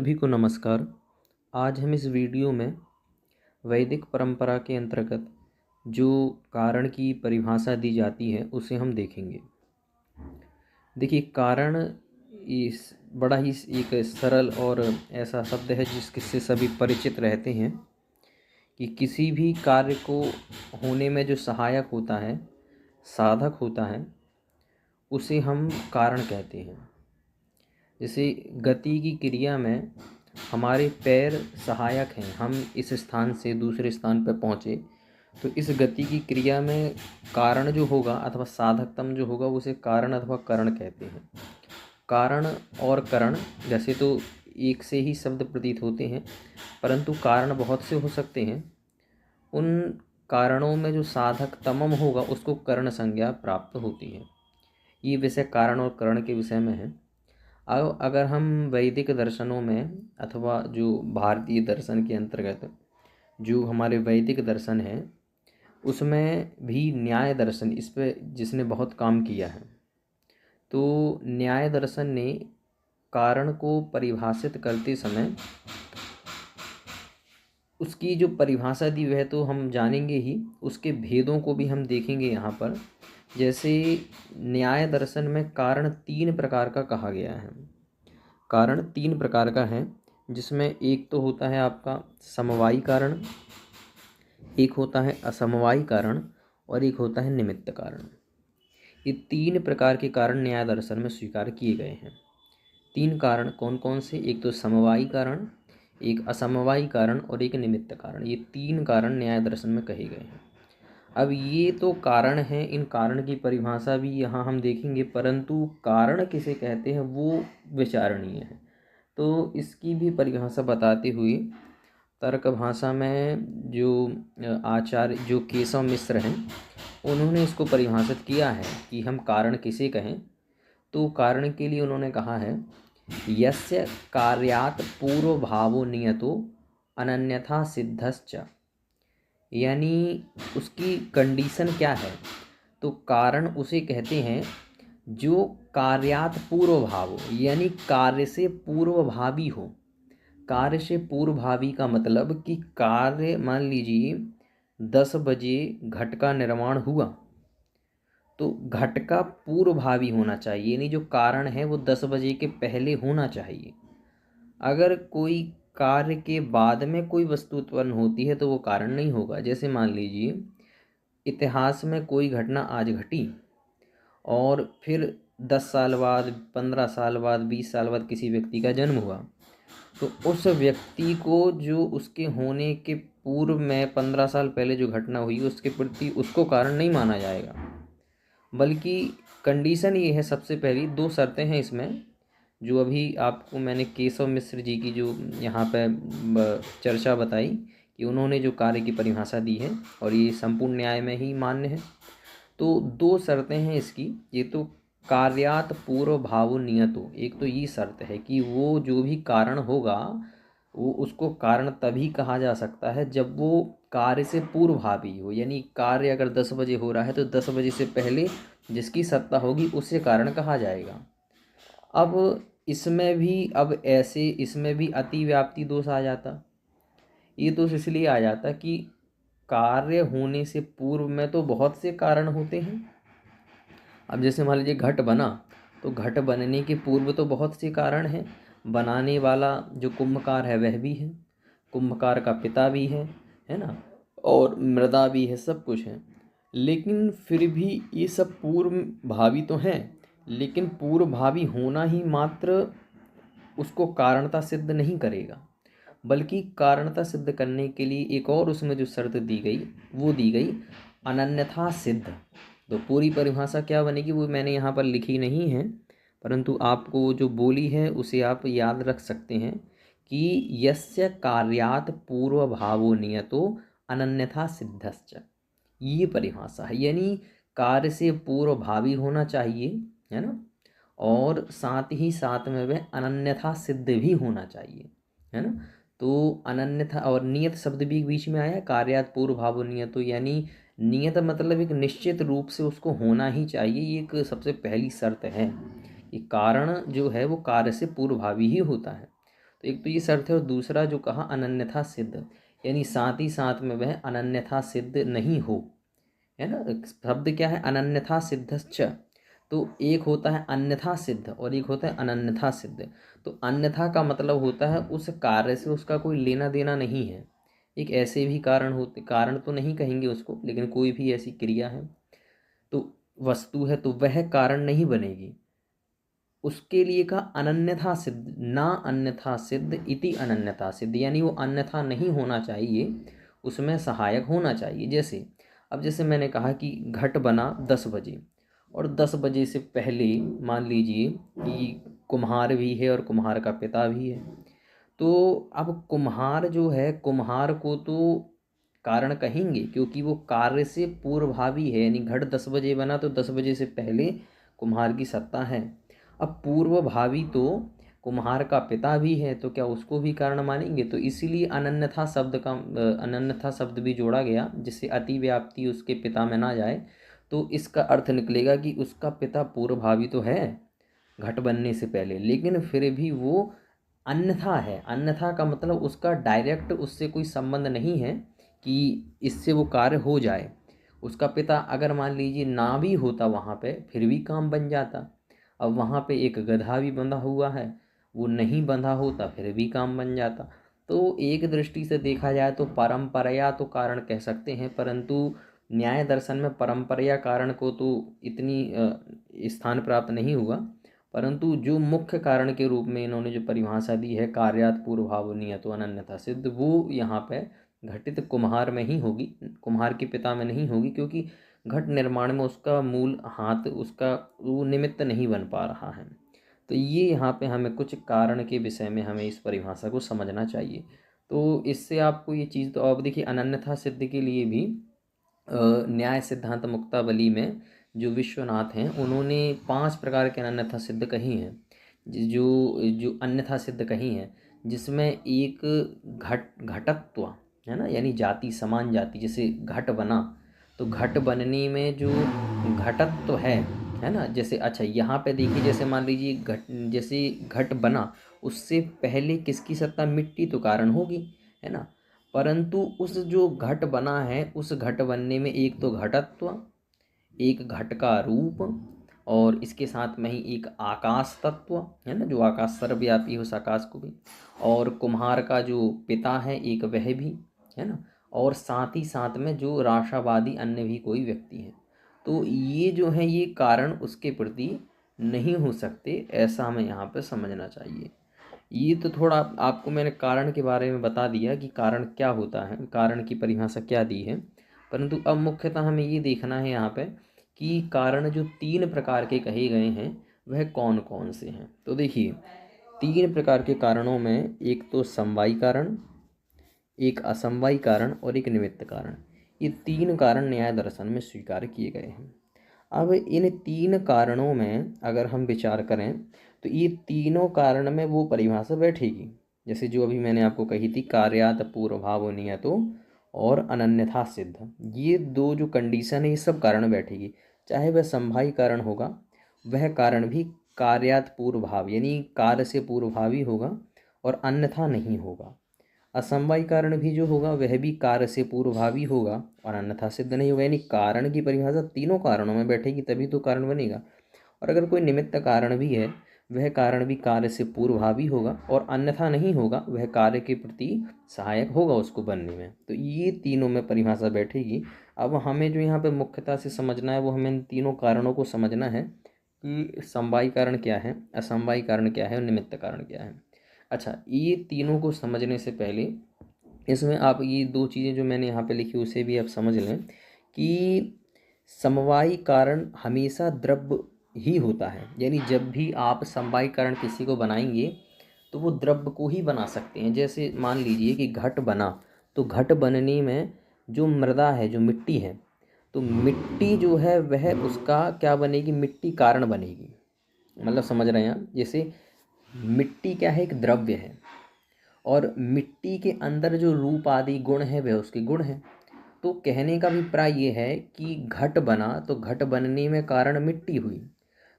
सभी को नमस्कार। आज हम इस वीडियो में वैदिक परंपरा के अंतर्गत जो कारण की परिभाषा दी जाती है उसे हम देखेंगे। देखिए, कारण इस बड़ा ही एक सरल और ऐसा शब्द है जिससे सभी परिचित रहते हैं कि किसी भी कार्य को होने में जो सहायक होता है, साधक होता है, उसे हम कारण कहते हैं। जैसे गति की क्रिया में हमारे पैर सहायक हैं, हम इस स्थान से दूसरे स्थान पर पहुँचे, तो इस गति की क्रिया में कारण जो होगा अथवा साधकतम जो होगा उसे कारण अथवा करण कहते हैं। कारण और करण जैसे तो एक से ही शब्द प्रतीत होते हैं, परंतु कारण बहुत से हो सकते हैं। उन कारणों में जो साधकतमम होगा उसको करण संज्ञा प्राप्त होती है। ये विषय कारण और करण के विषय में है। अब अगर हम वैदिक दर्शनों में अथवा जो भारतीय दर्शन के अंतर्गत जो हमारे वैदिक दर्शन है उसमें भी न्याय दर्शन इस पे जिसने बहुत काम किया है, तो न्याय दर्शन ने कारण को परिभाषित करते समय उसकी जो परिभाषा दी वह तो हम जानेंगे ही, उसके भेदों को भी हम देखेंगे यहाँ पर। जैसे न्याय दर्शन में कारण 3 प्रकार का कहा गया है। कारण 3 प्रकार का है, जिसमें एक तो होता है आपका समवायी कारण, एक होता है असमवायी कारण और एक होता है निमित्त कारण। ये 3 प्रकार के कारण न्याय दर्शन में स्वीकार किए गए हैं। 3 कारण कौन कौन से? एक तो समवायी कारण, एक असमवायी कारण और एक निमित्त कारण। ये 3 कारण न्याय दर्शन में कहे गए हैं। अब ये तो कारण हैं, इन कारण की परिभाषा भी यहाँ हम देखेंगे, परंतु कारण किसे कहते हैं वो विचारणीय है। तो इसकी भी परिभाषा बताते हुए तर्क भाषा में जो आचार्य जो केशव मिश्र हैं उन्होंने इसको परिभाषित किया है कि हम कारण किसे कहें। तो कारण के लिए उन्होंने कहा है यस्य कार्यात् पूर्व भावो नियतो अनन्यथा सिद्धश्च। यानी उसकी कंडीशन क्या है? तो कारण उसे कहते हैं जो कार्यात् पूर्व भाव हो, यानी कार्य से पूर्वभावी हो। कार्य से पूर्वभावी का मतलब कि कार्य, मान लीजिए 10 बजे घट का निर्माण हुआ, तो घट का पूर्वभावी होना चाहिए, यानी जो कारण है वो 10 बजे के पहले होना चाहिए। अगर कोई कार्य के बाद में कोई वस्तु उत्पन्न होती है तो वो कारण नहीं होगा। जैसे मान लीजिए इतिहास में कोई घटना आज घटी और फिर 10 साल बाद, 15 साल बाद, 20 साल बाद किसी व्यक्ति का जन्म हुआ, तो उस व्यक्ति को जो उसके होने के पूर्व में 15 साल पहले जो घटना हुई उसके प्रति उसको कारण नहीं माना जाएगा। बल्कि कंडीशन ये है, सबसे पहली 2 शर्तें हैं इसमें, जो अभी आपको मैंने केशव मिश्र जी की जो यहाँ पे चर्चा बताई कि उन्होंने जो कार्य की परिभाषा दी है और ये संपूर्ण न्याय में ही मान्य है। तो 2 शर्तें हैं इसकी। ये तो कार्यात् पूर्व भावो नियतो, एक तो ये शर्त है कि वो जो भी कारण होगा वो उसको कारण तभी कहा जा सकता है जब वो कार्य से पूर्वभावी हो। यानी कार्य अगर 10 बजे हो रहा है तो 10 बजे से पहले जिसकी सत्ता होगी उसे कारण कहा जाएगा। अब इसमें भी अतिव्याप्ति दोष आ जाता। ये दोष इसलिए आ जाता कि कार्य होने से पूर्व में तो बहुत से कारण होते हैं। अब जैसे मान लीजिए घट बना, तो घट बनने के पूर्व तो बहुत से कारण हैं। बनाने वाला जो कुंभकार है वह भी है, कुंभकार का पिता भी है ना, और मृदा भी है, सब कुछ है। लेकिन फिर भी ये सब पूर्व भावी तो हैं, लेकिन पूर्व भावी होना ही मात्र उसको कारणता सिद्ध नहीं करेगा, बल्कि कारणता सिद्ध करने के लिए एक और उसमें जो शर्त दी गई वो दी गई अनन्यथा सिद्ध। तो पूरी परिभाषा क्या बनेगी वो मैंने यहाँ पर लिखी नहीं है, परंतु आपको जो बोली है उसे आप याद रख सकते हैं कि यस्य कार्यात् पूर्व भावो नियतो अनन्यथा सिद्धश्च। ये परिभाषा है, यानी कार्य से पूर्व भावी होना चाहिए, है ना, और साथ ही साथ में वह अनन्यथा सिद्ध भी होना चाहिए, है ना। तो अनन्यथा और नियत शब्द भी बीच में आया, कार्यात् पूर्व भावो नियतो, यानी नियत मतलब एक निश्चित रूप से उसको होना ही चाहिए। ये एक सबसे पहली शर्त है कि कारण जो है वो कार्य से पूर्वभावी ही होता है। तो एक तो ये शर्त है, और दूसरा जो कहा अनन्यथा सिद्ध, यानी साथ ही साथ में वह अनन्यथा सिद्ध नहीं हो, है ना। शब्द क्या है, अनन्यथा सिद्धश्च। तो एक होता है अन्यथा सिद्ध और एक होता है अनन्यथा सिद्ध। तो अन्यथा का मतलब होता है उस कार्य से उसका कोई लेना देना नहीं है। एक ऐसे भी कारण होते, कारण तो नहीं कहेंगे उसको, लेकिन कोई भी ऐसी क्रिया है तो वस्तु है, तो वह कारण नहीं बनेगी। उसके लिए का अनन्यथा सिद्ध, ना अन्यथा सिद्ध इति अनन्यथा सिद्ध, यानी वो अन्यथा नहीं होना चाहिए, उसमें सहायक होना चाहिए। जैसे अब जैसे मैंने कहा कि घट बना 10 बजे, और 10 बजे से पहले मान लीजिए कि कुम्हार भी है और कुम्हार का पिता भी है। तो अब कुम्हार जो है, कुम्हार को तो कारण कहेंगे क्योंकि वो कार्य से पूर्वभावी है, यानी घट 10 बजे बना तो 10 बजे से पहले कुम्हार की सत्ता है। अब पूर्वभावी तो कुम्हार का पिता भी है, तो क्या उसको भी कारण मानेंगे? तो इसीलिए अनन्यथा शब्द भी जोड़ा गया, जिससे अतिव्याप्ति उसके पिता में ना जाए। तो इसका अर्थ निकलेगा कि उसका पिता पूर्वभावी तो है घट बनने से पहले, लेकिन फिर भी वो अन्यथा है। अन्यथा का मतलब उसका डायरेक्ट उससे कोई संबंध नहीं है कि इससे वो कार्य हो जाए। उसका पिता अगर मान लीजिए ना भी होता वहाँ पे, फिर भी काम बन जाता। अब वहाँ पे एक गधा भी बंधा हुआ है, वो नहीं बंधा होता फिर भी काम बन जाता। तो एक दृष्टि से देखा जाए तो परंपराया तो कारण कह सकते हैं, परंतु न्याय दर्शन में परंपराया कारण को तो इतनी स्थान प्राप्त नहीं हुआ। परंतु जो मुख्य कारण के रूप में इन्होंने जो परिभाषा दी है, कार्यात पूर्वभावनीयतो अनन्यथा सिद्ध, वो यहाँ पे घटित कुम्हार में ही होगी, कुम्हार के पिता में नहीं होगी, क्योंकि घट निर्माण में उसका मूल हाथ, उसका वो निमित्त नहीं बन पा रहा है। तो ये यहाँ पे हमें कुछ कारण के विषय में हमें इस परिभाषा को समझना चाहिए। तो इससे आपको ये चीज़, तो अब देखिए अनन्यथा सिद्ध के लिए भी न्याय सिद्धांत मुक्तावली में जो विश्वनाथ हैं, उन्होंने 5 प्रकार के अन्यथा सिद्ध कही हैं, जो जो अन्यथा सिद्ध कही हैं, जिसमें एक घटत्व है ना, यानी जाति, समान जाति। जैसे घट बना, तो घट बनने में जो घटत्व है ना, जैसे अच्छा यहाँ पे देखिए, जैसे मान लीजिए जैसे घट बना, उससे पहले किसकी सत्ता, मिट्टी तो कारण होगी, है ना। परंतु उस जो घट बना है, उस घट बनने में एक तो घटत्व, एक घट का रूप, और इसके साथ में ही एक आकाश तत्व है ना, जो आकाश सर्वव्यापी है, उस आकाश को भी, और कुम्हार का जो पिता है एक वह भी, है ना, और साथ ही साथ में जो राशावादी अन्य भी कोई व्यक्ति है। तो ये जो है, ये कारण उसके प्रति नहीं हो सकते, ऐसा हमें यहाँ पर समझना चाहिए। ये तो थोड़ा आपको मैंने कारण के बारे में बता दिया कि कारण क्या होता है, कारण की परिभाषा क्या दी है। परंतु अब मुख्यतः हमें ये देखना है यहाँ पे कि कारण जो 3 प्रकार के कहे गए हैं वह कौन कौन से हैं। तो देखिए 3 प्रकार के कारणों में एक तो समवायी कारण, एक असमवायी कारण और एक निमित्त कारण। ये 3 कारण न्याय दर्शन में स्वीकार किए गए हैं। अब इन 3 कारणों में अगर हम विचार करें तो ये तीनों कारण में वो परिभाषा बैठेगी, जैसे जो अभी मैंने आपको कही थी, कार्यात पूर्वभाव नियतो और अनन्यथा सिद्ध। ये 2 जो कंडीशन है, ये सब कारण बैठेगी। चाहे वह समवायी कारण होगा, वह कारण भी कार्यात पूर्वभाव यानी कार्य से पूर्वभावी होगा और अन्यथा नहीं होगा। असमवायी कारण भी जो होगा वह भी कार्य से पूर्वभावी होगा और अन्यथा सिद्ध नहीं होगा। यानी कारण की परिभाषा तीनों कारणों में बैठेगी, तभी तो कारण बनेगा। और अगर कोई निमित्त कारण भी है, वह कारण भी कार्य से पूर्वभावी होगा और अन्यथा नहीं होगा, वह कार्य के प्रति सहायक होगा उसको बनने में। तो ये तीनों में परिभाषा बैठेगी। अब हमें जो यहाँ पे मुख्यतः से समझना है, वो हमें इन तीनों कारणों को समझना है कि समवायी कारण क्या है, असमवायी कारण क्या है और निमित्त कारण क्या है। अच्छा, ये तीनों को समझने से पहले इसमें आप ये 2 चीज़ें जो मैंने यहाँ पे लिखी उसे भी आप समझ लें कि समवायी कारण हमेशा द्रव्य ही होता है। यानी जब भी आप समवायी कारण किसी को बनाएंगे तो वो द्रव्य को ही बना सकते हैं। जैसे मान लीजिए कि घट बना, तो घट बनने में जो मृदा है, जो मिट्टी है, तो मिट्टी जो है वह उसका क्या बनेगी, मिट्टी कारण बनेगी। मतलब समझ रहे हैं आप? जैसे मिट्टी क्या है, एक द्रव्य है, और मिट्टी के अंदर जो रूप आदि गुण है वह उसके गुण हैं। तो कहने का अभिप्राय ये है कि घट बना, तो घट बनने में कारण मिट्टी हुई।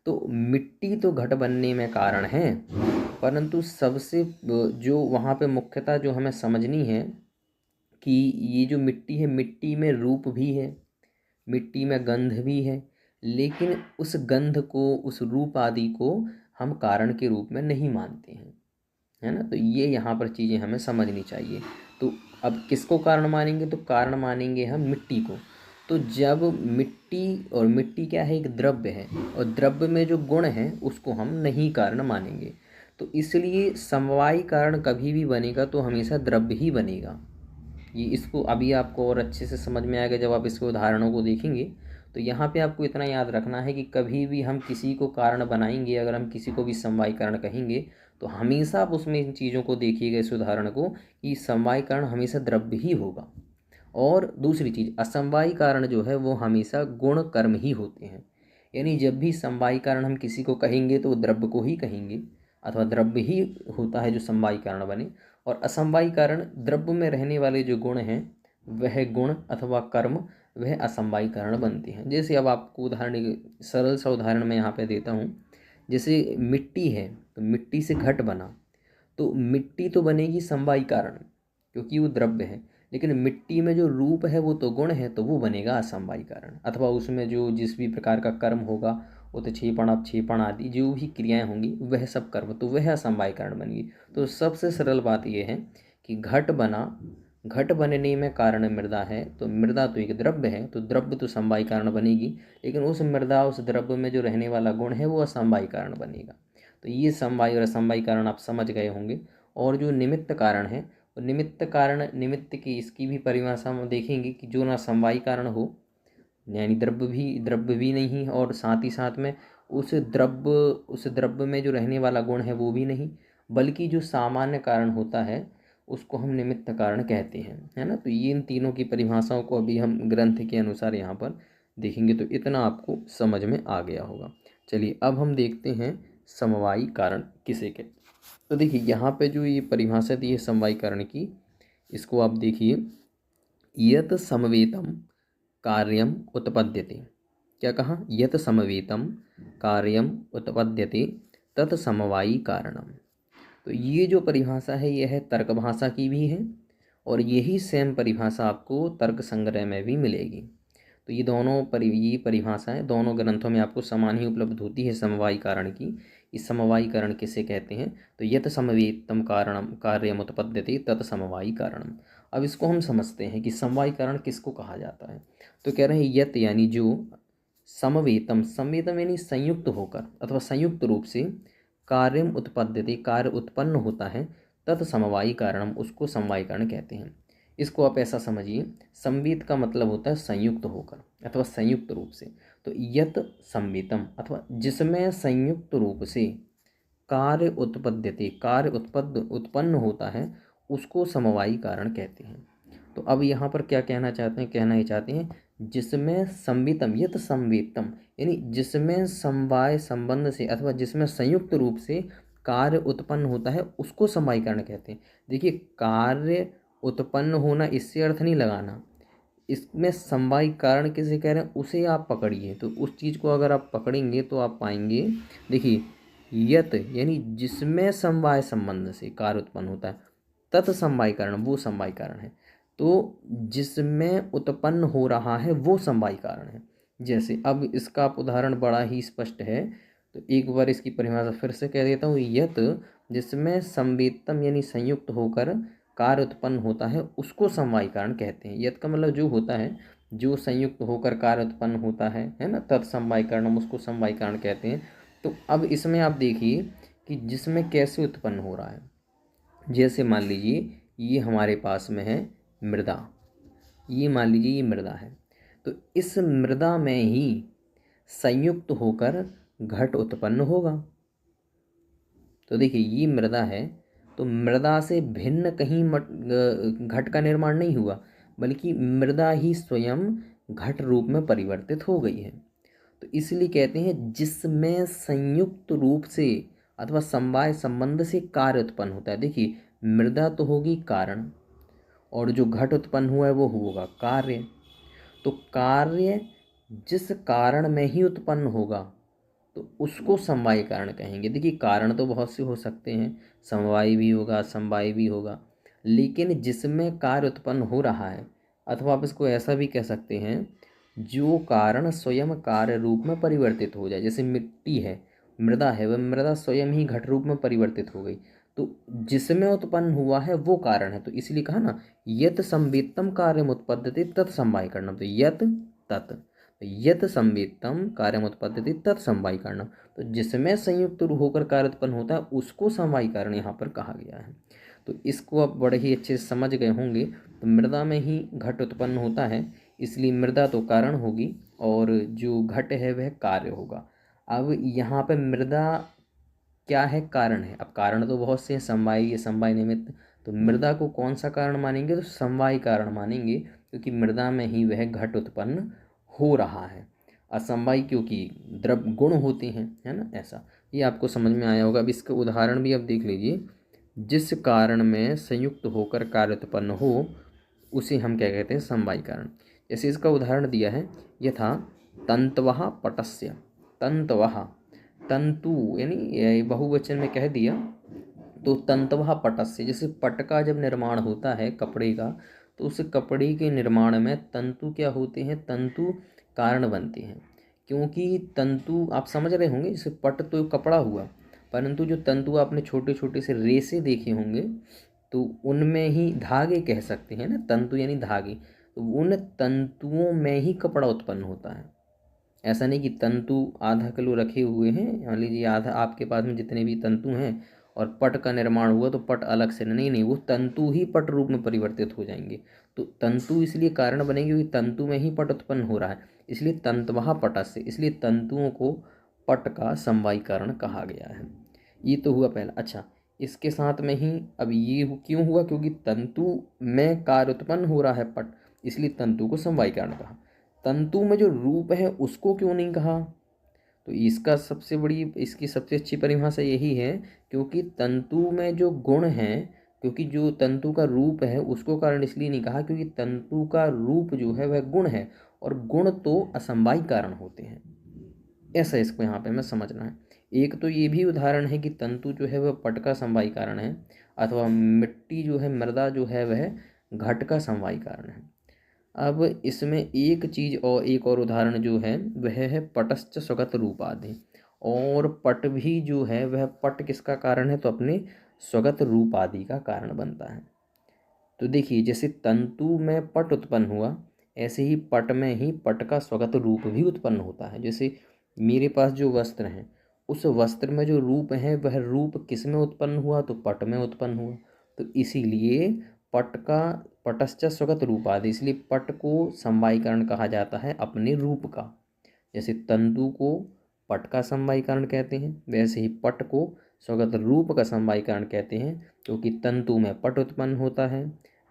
तो मिट्टी तो घट बनने में कारण है, परंतु सबसे जो वहाँ पे मुख्यतः जो हमें समझनी है कि ये जो मिट्टी है, मिट्टी में रूप भी है, मिट्टी में गंध भी है, लेकिन उस गंध को, उस रूप आदि को हम कारण के रूप में नहीं मानते हैं, है ना। तो ये यहाँ पर चीज़ें हमें समझनी चाहिए। तो अब किसको कारण मानेंगे, तो कारण मानेंगे हम मिट्टी को। तो जब मिट्टी, और मिट्टी क्या है, एक द्रव्य है, और द्रव्य में जो गुण हैं उसको हम नहीं कारण मानेंगे। तो इसलिए समवायी कारण कभी भी बनेगा तो हमेशा द्रव्य ही बनेगा। ये इसको अभी आपको और अच्छे से समझ में आएगा जब आप इसके उदाहरणों को देखेंगे। तो यहाँ पे आपको इतना याद रखना है कि कभी भी हम किसी को कारण बनाएंगे, अगर हम किसी को भी समवायी कारण कहेंगे, तो हमेशा आप उसमें इन चीज़ों को देखिएगा, इस उदाहरण को, कि समवायी कारण हमेशा द्रव्य ही होगा। और दूसरी चीज़, असमवायी कारण जो है वो हमेशा गुण कर्म ही होते हैं। यानी जब भी समवायी कारण हम किसी को कहेंगे तो द्रव्य को ही कहेंगे, अथवा द्रव्य ही होता है जो समवायी कारण बने। और असमवायी कारण, द्रव्य में रहने वाले जो गुण हैं वह गुण अथवा कर्म वह असमवायी कारण बनते हैं। जैसे अब आपको उदाहरण, सरल सा उदाहरण मैं यहाँ पे देता हूँ। जैसे मिट्टी है, तो मिट्टी से घट बना, तो मिट्टी तो बनेगी समवायी कारण क्योंकि वो द्रव्य है, लेकिन मिट्टी में जो रूप है वो तो गुण है, तो वो बनेगा असमवायी कारण। अथवा उसमें जो जिस भी प्रकार का कर्म होगा, उत्क्षेपण अपक्षेपण आदि जो भी क्रियाएं होंगी वह सब कर्म, तो वह असमवायी कारण बनेगी। तो सबसे सरल बात यह है कि घट बना, घट बनने में कारण मृदा है, तो मृदा तो एक द्रव्य है, तो द्रव्य तो समवायी कारण बनेगी, लेकिन उस मृदा, उस द्रव्य में जो रहने वाला गुण है वो असमवायी कारण बनेगा। तो ये समवायी और असमवायी कारण आप समझ गए होंगे। और जो निमित्त कारण है, तो निमित्त कारण, निमित्त की इसकी भी परिभाषा हम देखेंगे कि जो ना समवायी कारण हो, यानी द्रव्य भी नहीं, और साथ ही साथ में उस द्रव्य में जो रहने वाला गुण है वो भी नहीं, बल्कि जो सामान्य कारण होता है उसको हम निमित्त कारण कहते हैं, है ना। तो ये इन तीनों की परिभाषाओं को अभी हम ग्रंथ के अनुसार यहाँ पर देखेंगे, तो इतना आपको समझ में आ गया होगा। चलिए अब हम देखते हैं समवायी कारण किसे कहते हैं। तो देखिए यहाँ पे जो ये परिभाषा दी है समवायी कारण की, इसको आप देखिए, यत समवेतम कार्यम उत्पद्यते। क्या कहा, यत समवेतम कार्यम उत्पद्यते तत् समवायी कारणम। तो ये जो परिभाषा है यह तर्क भाषा की भी है, और यही सेम परिभाषा आपको तर्क संग्रह में भी मिलेगी। तो ये परिभाषाएं दोनों ग्रंथों में आपको समान ही उपलब्ध होती है समवायी कारण की। इस समवायी कारण किसे कहते हैं, तो यत समवेतम कारणम कार्यम उत्पद्यते तत् समवायी कारणम। अब इसको हम समझते हैं कि समवायी कारण किसको कहा जाता है। तो कह रहे हैं यत यानी जो, समवेतम, समवेतम यानी संयुक्त होकर अथवा संयुक्त रूप से, कार्यम उत्पद्यते कार्य उत्पन्न होता है, तत् समवायी कारणम उसको समवायी कारण कहते हैं। इसको आप ऐसा समझिए, संवेत का मतलब होता है संयुक्त होकर अथवा संयुक्त रूप से। तो यत संवेतम अथवा जिसमें संयुक्त रूप से कार्य उत्पद्यते, कार्य उत्पन्न होता है, उसको समवायी कारण कहते हैं। तो अब यहाँ पर क्या कहना चाहते हैं, कहना ही चाहते हैं जिसमें संवितम, यत संवेतम यानी जिसमें समवाय संबंध से अथवा जिसमें संयुक्त रूप से कार्य उत्पन्न होता है उसको समवायी कारण कहते हैं। देखिए, कार्य उत्पन्न होना इससे अर्थ नहीं लगाना, इसमें समवायी कारण किसे कह रहे हैं उसे आप पकड़िए। तो उस चीज़ को अगर आप पकड़ेंगे तो आप पाएंगे, देखिए, यत यानी जिसमें समवाय संबंध से कार्य उत्पन्न होता है, तत् समवायी कारण वो समवायी कारण है। तो जिसमें उत्पन्न हो रहा है वो समवायी कारण है। जैसे अब इसका आप उदाहरण बड़ा ही स्पष्ट है, तो एक बार इसकी परिभाषा फिर से कह देता हूँ। यत जिसमें संवेतम यानी संयुक्त होकर कार्य उत्पन्न होता है उसको समवायी कारण कहते हैं। यत का मतलब जो होता है, जो संयुक्त होकर कार्य उत्पन्न होता है ना, तत्समवायी कारण, हम उसको समवायी कारण कहते हैं। तो अब इसमें आप देखिए कि जिसमें कैसे उत्पन्न हो रहा है। जैसे मान लीजिए ये हमारे पास में है मृदा, ये मान लीजिए ये मृदा है, तो इस मृदा में ही संयुक्त होकर घट उत्पन्न होगा। तो देखिए ये मृदा है, तो मृदा से भिन्न कहीं घट का निर्माण नहीं हुआ, बल्कि मृदा ही स्वयं घट रूप में परिवर्तित हो गई है। तो इसलिए कहते हैं जिसमें संयुक्त रूप से अथवा समवाय संबंध से कार्य उत्पन्न होता है। देखिए, मृदा तो होगी कारण, और जो घट उत्पन्न हुआ है वो होगा कार्य। तो कार्य जिस कारण में ही उत्पन्न होगा तो उसको समवायी कारण कहेंगे। देखिए कारण तो बहुत से हो सकते हैं, समवायी भी होगा, समवायी भी होगा, लेकिन जिसमें कार्य उत्पन्न हो रहा है, अथवा आप इसको ऐसा भी कह सकते हैं, जो कारण स्वयं कार्य रूप में परिवर्तित हो जाए। जैसे मिट्टी है, मृदा है, वह मृदा स्वयं ही घट रूप में परिवर्तित हो गई, तो जिसमें उत्पन्न हुआ है वो कारण है। तो इसलिए कहा ना, यत संवेत्तम कार्यम उत्पद्यते तत् समवायी कारणम। तो यत तत्, यत संवेत्तम कार्यम उत्पद्यते तत् समवायी कारणम, तो जिसमें संयुक्त होकर कार्य उत्पन्न होता है उसको समवायी कारण यहाँ पर कहा गया है। तो इसको आप बड़े ही अच्छे से समझ गए होंगे। तो मृदा में ही घट उत्पन्न होता है, इसलिए मृदा तो कारण होगी और जो घट है वह कार्य होगा। अब यहाँ पे मृदा क्या है, कारण है। अब कारण तो बहुत से हैं, समवायी, समवायी निमित्त, तो मृदा को कौन सा कारण मानेंगे, तो समवायी कारण मानेंगे, क्योंकि मृदा में ही वह घट उत्पन्न हो रहा है। असमवायी क्योंकि द्रव गुण होते हैं, है ना, ऐसा। ये आपको समझ में आया होगा। अब इसका उदाहरण भी आप देख लीजिए। जिस कारण में संयुक्त होकर कार्य उत्पन्न हो उसे हम क्या कहते हैं, समवायी कारण। जैसे इसका उदाहरण दिया है, यथा तंतवः पटस्य। तंतवः, तंतु यानी बहुवचन में कह दिया, तो तंतवः पटस्य, जैसे पट का जब निर्माण होता है कपड़े का, तो उस कपड़े के निर्माण में तंतु क्या होते हैं, तंतु कारण बनते हैं। क्योंकि तंतु आप समझ रहे होंगे, जैसे पट तो कपड़ा हुआ, परंतु जो तंतु आपने छोटे छोटे से रेसे देखे होंगे, तो उनमें ही धागे कह सकते हैं ना, तंतु यानी धागे, तो उन तंतुओं में ही कपड़ा उत्पन्न होता है। ऐसा नहीं कि तंतु आधा किलो रखे हुए हैं, मान लीजिए आधा आपके पास में जितने भी तंतु हैं और पट का निर्माण हुआ तो पट अलग से, नहीं नहीं, वो तंतु ही पट रूप में परिवर्तित हो जाएंगे। तो तंतु इसलिए कारण बनेंगे क्योंकि तंतु में ही पट उत्पन्न हो रहा है, इसलिए तंतवः पटस्य, इसलिए तंतुओं को पट का समवायी कारण कहा गया है। ये तो हुआ पहला। अच्छा, इसके साथ में ही अब ये क्यों हुआ, क्योंकि तंतु में कार्य उत्पन्न हो रहा है पट, इसलिए तंतु को समवायी कारण कहा। तंतु में जो रूप है उसको क्यों नहीं कहा, तो इसकी सबसे अच्छी परिभाषा यही है, क्योंकि तंतु में जो गुण हैं, क्योंकि जो तंतु का रूप है उसको कारण इसलिए नहीं कहा क्योंकि तंतु का रूप जो है वह गुण है, और गुण तो असमवायी कारण होते हैं। ऐसा इसको यहाँ पे हमें समझना है। एक तो ये भी उदाहरण है कि तंतु जो है वह पट का समवायी कारण है, अथवा मिट्टी जो है, मृदा जो है, वह घट का समवायी कारण है। अब इसमें एक और उदाहरण जो है वह है पटश्च स्वगत रूपादि। और पट भी जो है वह पट किसका कारण है, तो अपने स्वगत रूपादि का कारण बनता है। तो देखिए, जैसे तंतु में पट उत्पन्न हुआ, ऐसे ही पट में ही पट का स्वगत रूप भी उत्पन्न होता है। जैसे मेरे पास जो वस्त्र हैं, उस वस्त्र में जो रूप है वह रूप किस में उत्पन्न हुआ, तो पट में उत्पन्न हुआ। तो इसीलिए पट का पटश्च स्वगत रूपादि, इसलिए पट को समवायी कारण कहा जाता है अपने रूप का। जैसे तंतु को पट का समवायी कारण कहते हैं, वैसे ही पट को स्वगत रूप का समवायी कारण कहते हैं, क्योंकि तंतु में पट उत्पन्न होता है,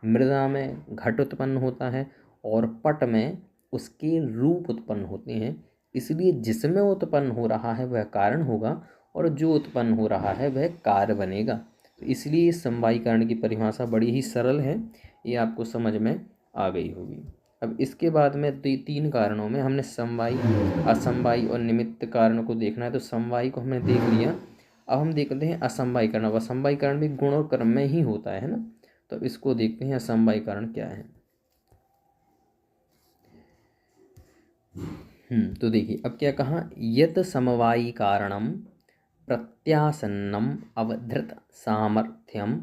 मृदा में घट उत्पन्न होता है, और पट में उसके रूप उत्पन्न होते हैं। इसलिए जिसमें उत्पन्न हो रहा है वह कारण होगा, और जो उत्पन्न हो रहा है वह कार्य बनेगा। तो इसलिए इस समवायी कारण की परिभाषा बड़ी ही सरल है, ये आपको समझ में आ गई होगी। अब इसके बाद में तीन कारणों में हमने समवायी, असमवायी और निमित्त कारण को देखना है। तो समवायी को हमने देख लिया, अब हम देखते हैं असमवायी कारण। अब असमवायी कारण भी गुण और कर्म में ही होता है ना, तो इसको देखते हैं असमवायी कारण क्या है। तो देखिए, अब क्या कहा, यत समवायी कारणम प्रत्यासन्नम अवधृत सामर्थ्यम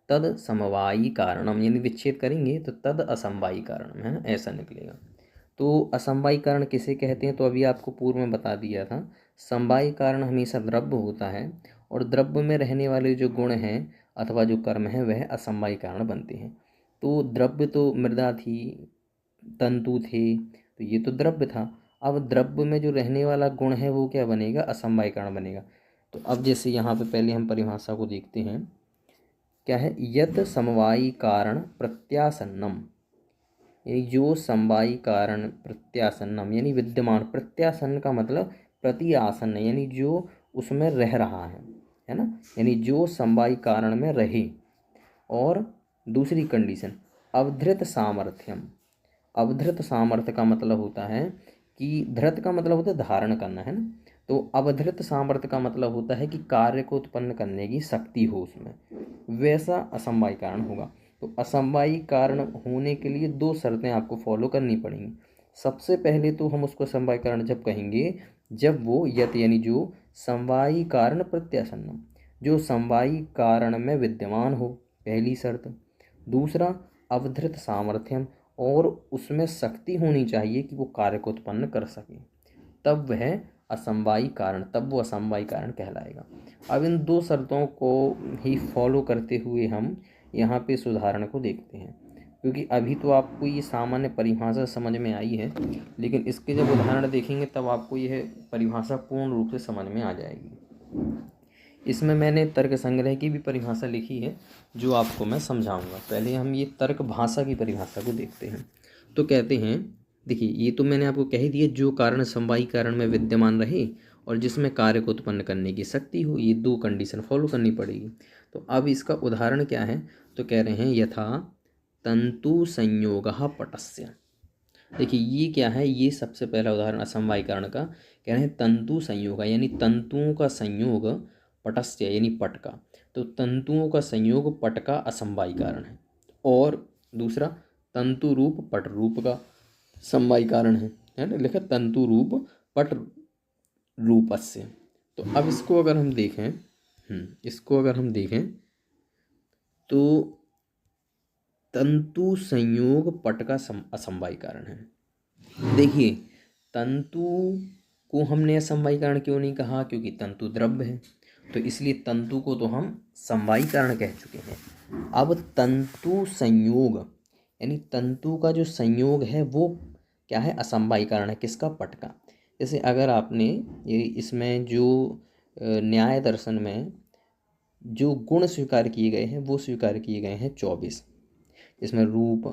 तद समवायी कारणम, यानी विच्छेद करेंगे तो तद असमवायी कारणम, है ना, ऐसा निकलेगा। तो असमवायी कारण किसे कहते हैं, तो अभी आपको पूर्व में बता दिया था। समवायी कारण हमेशा द्रव्य होता है, और द्रव्य में रहने वाले जो गुण हैं अथवा जो कर्म हैं वह असमवायी कारण बनते हैं। तो द्रव्य तो मृदा थी, तंतु थे, तो ये तो द्रव्य था। अब द्रव्य में जो रहने वाला गुण है वो क्या बनेगा, असमवायी कारण बनेगा। तो अब जैसे यहाँ पे पहले हम परिभाषा को देखते हैं, क्या है, यत समवायी कारण प्रत्यासन्नम, यानी जो समवायी कारण प्रत्यासन्नम यानी विद्यमान, प्रत्यासन्न का मतलब प्रति आसन्न, यानी जो उसमें रह रहा है ना, यानी जो समवायी कारण में रहे। और दूसरी कंडीशन अवधृत सामर्थ्यम। अवधृत सामर्थ्य का मतलब होता है कि धृत का मतलब होता है धारण करना, है ना, तो अवधृत सामर्थ्य का मतलब होता है कि कार्य को उत्पन्न करने की शक्ति हो उसमें, वैसा असमवाय कारण होगा। तो असमवायी कारण होने के लिए दो शर्तें आपको फॉलो करनी पड़ेंगी। सबसे पहले तो हम उसको समवायी कारण जब कहेंगे जब वो यत यानी जो समवायी कारण प्रत्यासन्नम, जो समवायी कारण में विद्यमान हो, पहली शर्त। दूसरा अवधृत सामर्थ्यम, और उसमें शक्ति होनी चाहिए कि वो कार्य को उत्पन्न कर सके, तब वह असमवायी कारण, तब वो असमवायी कारण कहलाएगा। अब इन दो शर्तों को ही फॉलो करते हुए हम यहाँ पे इस उदाहरण को देखते हैं, क्योंकि अभी तो आपको ये सामान्य परिभाषा समझ में आई है, लेकिन इसके जब उदाहरण देखेंगे तब आपको यह परिभाषा पूर्ण रूप से समझ में आ जाएगी। इसमें मैंने तर्क संग्रह की भी परिभाषा लिखी है जो आपको मैं समझाऊंगा। पहले हम ये तर्क भाषा की परिभाषा को देखते हैं। तो कहते हैं, देखिए ये तो मैंने आपको कह दिया, जो कारण समवायी कारण में विद्यमान रहे और जिसमें कार्य को उत्पन्न करने की शक्ति हो, ये दो कंडीशन फॉलो करनी पड़ेगी। तो अब इसका उदाहरण क्या है, तो कह रहे हैं यथा तंतु संयोगः पटस्य। देखिए ये क्या है, ये सबसे पहला उदाहरण असमवायी कारण का। कह रहे हैं तंतु संयोग, यानी तंतुओं का संयोग, पटस्य यानी पट का। तो तंतुओं का संयोग पट का असमवायी कारण है। और दूसरा तंतु रूप पट रूप का समवायी कारण है ना, लिखा तंतु रूप पट रूपस्य। तो अब इसको अगर हम देखें, इसको अगर हम देखें तो तंतु संयोग पट का असमवायी कारण है। देखिए तंतु को हमने असमवायी कारण क्यों नहीं कहा, क्योंकि तंतु द्रव्य है, तो इसलिए तंतु को तो हम समवायी कारण कह चुके हैं। अब तंतु संयोग यानी तंतु का जो संयोग है वो क्या है, असमवायी कारण है। किसका, पट का। जैसे अगर आपने ये इसमें जो न्याय दर्शन में जो गुण स्वीकार किए गए हैं वो स्वीकार किए गए हैं 24। इसमें रूप,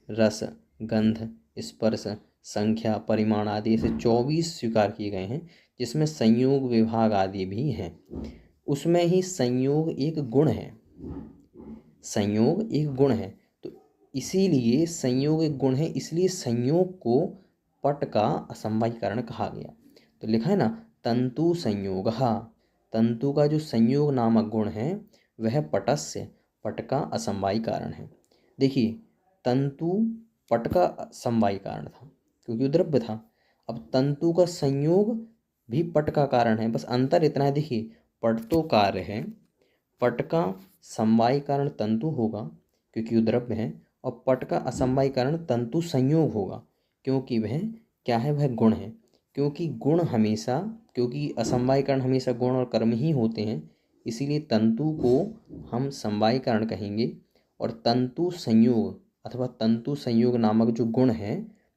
रस, गंध, स्पर्श, संख्या, परिमाण आदि ऐसे 24 स्वीकार किए गए हैं, जिसमें संयोग विभाग आदि भी हैं। उसमें ही संयोग एक गुण है, संयोग एक गुण है। तो इसीलिए संयोग एक गुण है, इसलिए संयोग को पट का असमवायी कारण कहा गया। तो लिखा है ना तंतु संयोगः, तंतु का जो संयोग नामक गुण है वह पटस्य, पट का असमवायी कारण है। देखिए तंतु पट का समवायी कारण था क्योंकि वो द्रव्य था। अब तंतु का संयोग भी पट का कारण है, बस अंतर इतना है, देखिए पट तो कार्य है, पट का समवायी कारण तंतु होगा क्योंकि वो द्रव्य है, और पट का असमवायी कारण तंतु संयोग होगा क्योंकि वह क्या है, वह गुण है। क्योंकि गुण हमेशा, क्योंकि असमवायी कारण हमेशा गुण और कर्म ही होते हैं, इसीलिए तंतु को हम समवायी कारण कहेंगे, और तंतु संयोग अथवा तंतु संयोग नामक जो गुण है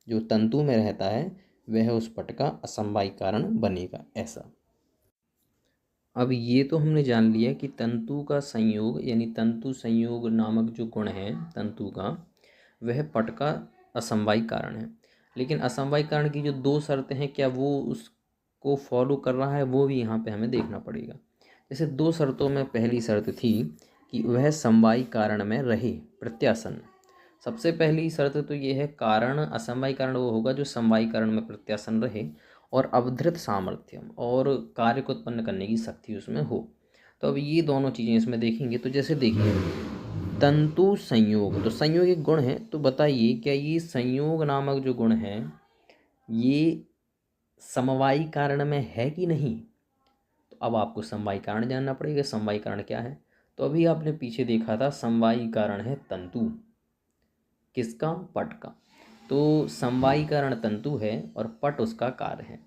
जो तंतु में रहता है वह उस पट का असमवायी कारण बनेगा, ऐसा। अब ये तो हमने जान लिया कि तंतु का संयोग यानी तंतु संयोग नामक जो गुण है तंतु का, वह पट का असमवायी कारण है। लेकिन असमवायी कारण की जो दो शर्तें हैं, क्या वो उसको फॉलो कर रहा है, वो भी यहाँ पे हमें देखना पड़ेगा। जैसे दो शर्तों में पहली शर्त थी कि वह समवायी कारण में रहे, प्रत्यासन्न। सबसे पहली शर्त तो ये है, कारण असमवायी कारण वो होगा जो समवायी कारण में प्रत्यासन्न रहे और अवधृत सामर्थ्यम और कार्य को उत्पन्न करने की शक्ति उसमें हो। तो अब ये दोनों चीज़ें इसमें देखेंगे। तो जैसे देखिए तंतु संयोग, तो संयोग एक गुण है, तो बताइए क्या ये संयोग नामक जो गुण है ये समवायी कारण में है कि नहीं। तो अब आपको समवायी कारण जानना पड़ेगा, समवायी कारण क्या है। तो अभी आपने पीछे देखा था समवायी कारण है तंतु, किसका, पट का। तो समवायी कारण तंतु है और पट उसका कार्य है।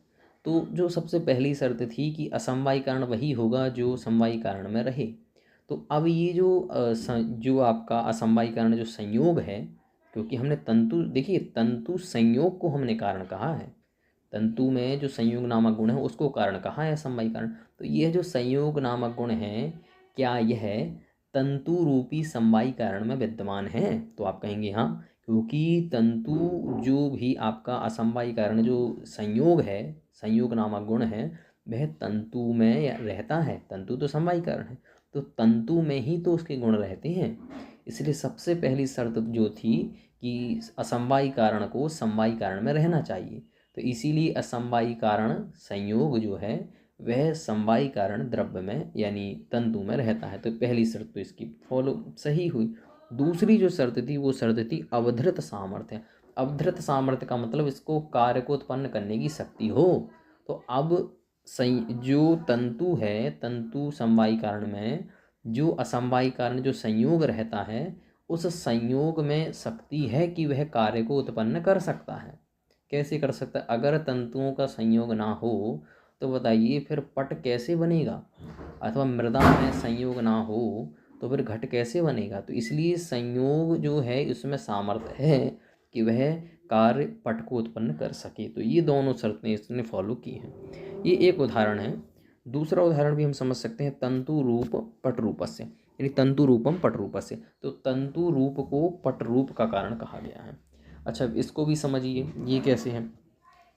तो जो सबसे पहली शर्त थी कि असमवायी कारण वही होगा जो समवायी कारण में रहे। तो अब ये जो आपका असमवायी कारण जो संयोग है, क्योंकि हमने तंतु, देखिए तंतु संयोग को हमने कारण कहा है, तंतु में जो संयोग नामक गुण है उसको कारण कहा है असमवायी कारण। तो यह जो संयोग नामक गुण है, क्या यह तंतु रूपी समवायी कारण में विद्यमान है। तो आप कहेंगे हाँ, क्योंकि तंतु जो भी आपका असमवायी कारण जो संयोग है, संयोग नामक गुण है, वह तंतु में रहता है। तंतु तो समवायी कारण है, तो तंतु में ही तो उसके गुण रहते हैं। इसलिए सबसे पहली शर्त जो थी कि असमवायी कारण को समवायी कारण में रहना चाहिए। तो इसीलिए असमवायी कारण संयोग जो है वह समवायी कारण द्रव्य में यानी तंतु में रहता है। तो पहली शर्त तो इसकी फॉलो सही हुई। दूसरी जो शर्त थी वो शर्त थी अवधृत सामर्थ्य। अवधृत सामर्थ्य का मतलब इसको कार्य को उत्पन्न करने की शक्ति हो। तो अब जो तंतु है, तंतु समवायी कारण में जो असमवायी कारण जो संयोग रहता है, उस संयोग में शक्ति है कि वह कार्य को उत्पन्न कर सकता है। कैसे कर सकता है? अगर तंतुओं का संयोग ना हो तो बताइए फिर पट कैसे बनेगा, अथवा मृदा में संयोग ना हो तो फिर घट कैसे बनेगा। तो इसलिए संयोग जो है उसमें सामर्थ्य है कि वह कार्य पट को उत्पन्न कर सके। तो ये दोनों शर्तें इसने फॉलो की हैं। ये एक उदाहरण है। दूसरा उदाहरण भी हम समझ सकते हैं, तंतु रूप पट रूपस्य, यानी तंतु रूपम पट रूपस्य। तो तंतु रूप को पट रूप का कारण कहा गया है। अच्छा, इसको भी समझिए, ये कैसे है।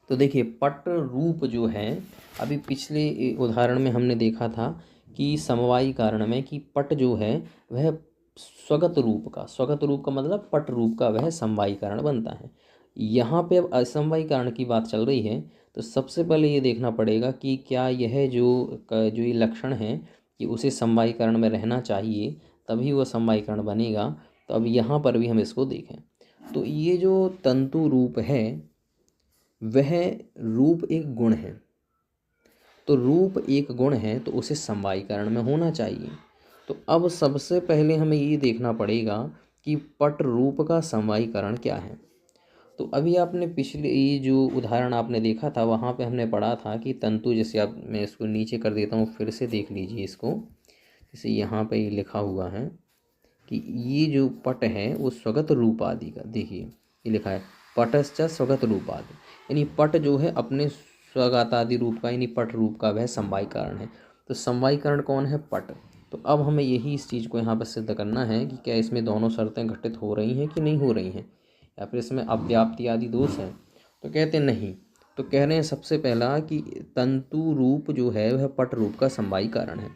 तो देखिए, पट रूप जो है, अभी पिछले उदाहरण में हमने देखा था कि समवायी कारण में कि पट जो है वह स्वगत रूप का मतलब पट रूप का वह समवायी कारण बनता है। यहाँ पे अब असमवायी कारण की बात चल रही है। तो सबसे पहले ये देखना पड़ेगा कि क्या यह जो ये लक्षण है कि उसे समवायी कारण में रहना चाहिए, तभी वह समवायी कारण बनेगा। तो अब यहाँ पर भी हम इसको देखें। तो ये जो तंतु रूप है वह रूप एक गुण है। तो रूप एक गुण है तो उसे समवायी कारण में होना चाहिए। तो अब सबसे पहले हमें ये देखना पड़ेगा कि पट रूप का समवायी कारण क्या है। तो अभी आपने पिछले ये जो उदाहरण आपने देखा था वहाँ पे हमने पढ़ा था कि तंतु, जैसे आप, मैं इसको नीचे कर देता हूँ फिर से देख लीजिए इसको। जैसे यहाँ पे ये लिखा हुआ है कि ये जो पट है वो स्वगत रूप आदि का, देखिए ये लिखा है पटश्च स्वगत रूप आदि, यानी पट जो है अपने स्वगत आदि रूप का यानी पट रूप का वह समवायी कारण है। तो समवायी कारण कौन है? पट। तो अब हमें यही इस चीज़ को यहाँ पर सिद्ध करना है कि क्या इसमें दोनों शर्तें घटित हो रही हैं कि नहीं हो रही हैं, या फिर इसमें अव्याप्ति आदि दोष है। तो कहते हैं नहीं। तो कह रहे हैं सबसे पहला कि तंतु रूप जो है वह पट रूप का समवायी कारण है।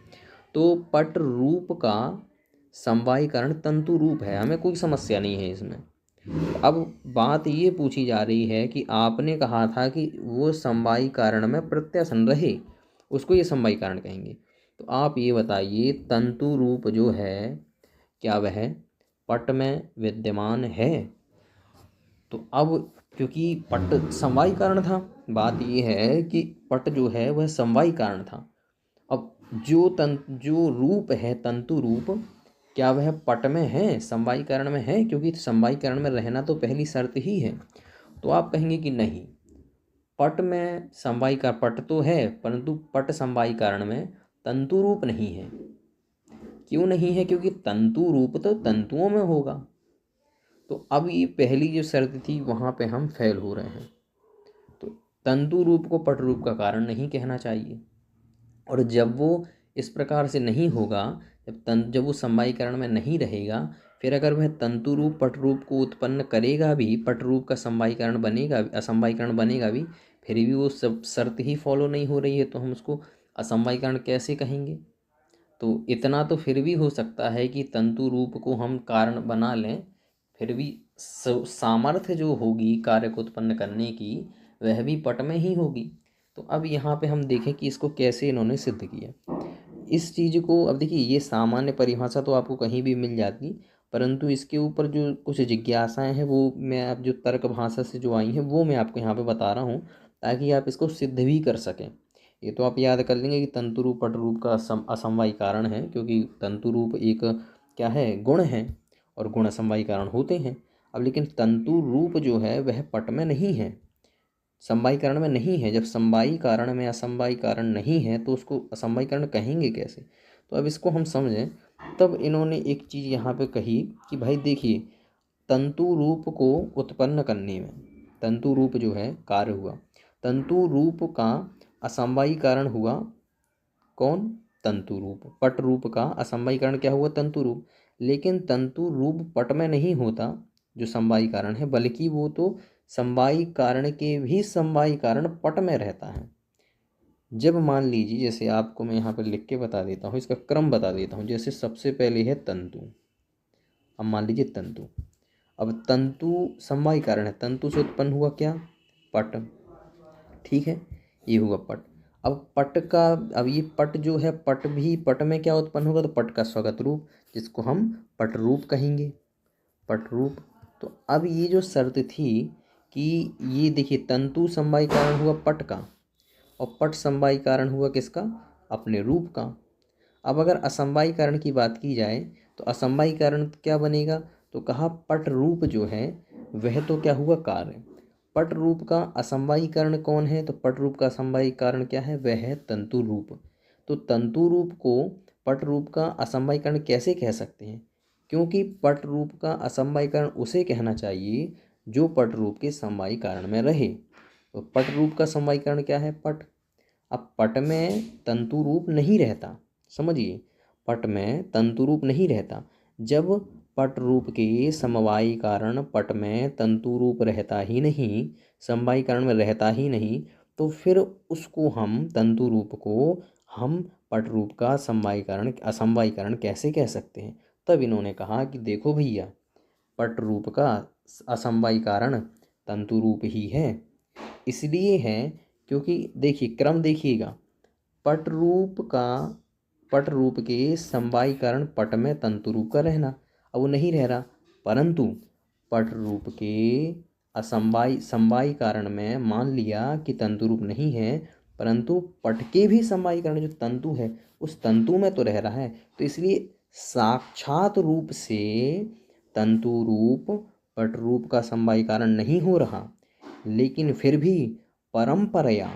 तो पट रूप का समवायी कारण तंतु रूप है, हमें कोई समस्या नहीं है इसमें। अब बात ये पूछी जा रही है कि आपने कहा था कि वो समवायी कारण में प्रत्यासन रहे, उसको ये समवायी कारण कहेंगे। तो आप ये बताइए, तंतु रूप जो है क्या वह पट में विद्यमान है? तो अब क्योंकि पट समवायी कारण था, बात ये है कि पट जो है वह समवायी कारण था। अब जो रूप है तंतु रूप, क्या वह पट में है, समवायी कारण में है? क्योंकि समवायी कारण में रहना तो पहली शर्त ही है। तो आप कहेंगे कि नहीं, पट में समवायी का पट तो है परंतु पट समवायी कारण में तंतु रूप नहीं है। क्यों नहीं है? क्योंकि तंतु रूप तो तंतुओं में होगा। तो अब ये पहली जो शर्त थी वहाँ पे हम फेल हो रहे हैं। तो तंतु रूप को पट रूप का कारण नहीं कहना चाहिए। और जब वो इस प्रकार से नहीं होगा, जब वो समवायी कारण में नहीं रहेगा, फिर अगर वह तंतु रूप पट रूप को उत्पन्न करेगा भी, पट रूप का समवायी कारण बनेगा, असमवायी कारण बनेगा भी, फिर भी वो सब शर्त ही फॉलो नहीं हो रही है, तो हम उसको असमवायी कारण कैसे कहेंगे? तो इतना तो फिर भी हो सकता है कि तंतु रूप को हम कारण बना लें, फिर भी सामर्थ्य जो होगी कार्य को उत्पन्न करने की वह भी पट में ही होगी। तो अब यहाँ पे हम देखें कि इसको कैसे इन्होंने सिद्ध किया इस चीज़ को। अब देखिए, ये सामान्य परिभाषा तो आपको कहीं भी मिल जाती, परंतु इसके ऊपर जो कुछ जिज्ञासाएं हैं वो मैं आप जो तर्क भाषा से जो आई हैं वो मैं आपको यहाँ पे बता रहा हूँ, ताकि आप इसको सिद्ध भी कर सकें। ये तो आप याद कर लेंगे कि तंतु रूप पट रूप का असमवायी कारण है, क्योंकि तंतु रूप एक क्या है, गुण है, और गुण असमवायी कारण होते हैं। अब लेकिन तंतु रूप जो है वह पट में नहीं है, समवायी कारण में नहीं है। जब समवायी कारण में असमवायी कारण नहीं है तो उसको असमवायी कारण कहेंगे कैसे? तो अब इसको हम समझें। तब इन्होंने एक चीज़ यहाँ पे कही कि भाई देखिए, तंतु रूप को उत्पन्न करने में, तंतु रूप जो है कार्य हुआ, तंतु रूप का असमवायी कारण हुआ कौन? तंतु रूप। पट रूप का असमवायी कारण क्या हुआ? तंतु रूप। लेकिन तंतु रूप पट में नहीं होता जो समवायी कारण है, बल्कि वो तो समवायी कारण के भी समवायी कारण पट में रहता है। जब मान लीजिए, जैसे आपको मैं यहाँ पर लिख के बता देता हूँ, इसका क्रम बता देता हूँ। जैसे सबसे पहले है तंतु। अब मान लीजिए तंतु, अब तंतु समवायी कारण है, तंतु से उत्पन्न हुआ क्या? पट। ठीक है, ये हुआ पट। अब पट का, अब ये पट जो है, पट भी, पट में क्या उत्पन्न होगा, तो पट का स्वगत रूप, जिसको हम पट रूप कहेंगे, पट रूप। तो अब ये जो शर्त थी कि ये देखिए, तंतु समवायी कारण हुआ पट का, और पट समवायी कारण हुआ किसका, अपने रूप का। अब अगर असमवायी कारण की बात की जाए तो असमवायी कारण क्या बनेगा, तो कहा पट रूप जो है वह तो क्या हुआ, कार्य। पट रूप का असमवायी कारण कौन है, तो पट रूप का असमवायी कारण क्या है, वह है तंतु रूप। तो तंतु रूप को पट रूप का असमवायी कारण कैसे कह सकते हैं, क्योंकि पट रूप का असमवायी कारण उसे कहना चाहिए जो पट रूप के समवायी कारण में रहे। तो पट रूप का समवायी कारण क्या है, पट। अब पट में तंतु रूप नहीं रहता, समझिए, पट में तंतु रूप नहीं रहता। जब पट रूप के समवायी कारण पट में तंतु रूप रहता ही नहीं, समवायी कारण में रहता ही नहीं, तो फिर उसको हम, तंतु रूप को हम पट रूप का समवायी कारण, असमवायी कारण कैसे कह सकते हैं। तब इन्होंने कहा कि देखो भैया, पट रूप का असमवायी कारण तंतु रूप ही है। इसलिए है क्योंकि देखिए, क्रम देखिएगा, पट रूप का, पट रूप के समवायी कारण पट में तंतु रूप का रहना, अब वो नहीं रह रहा, परंतु पट रूप के असमवायी समवायी कारण में मान लिया कि तंतु रूप नहीं है, परंतु पट के भी समवायी कारण जो तंतु है उस तंतु में तो रह रहा है, तो इसलिए साक्षात रूप से तंतु रूप पट रूप का समवायी कारण नहीं हो रहा, लेकिन फिर भी परंपराया,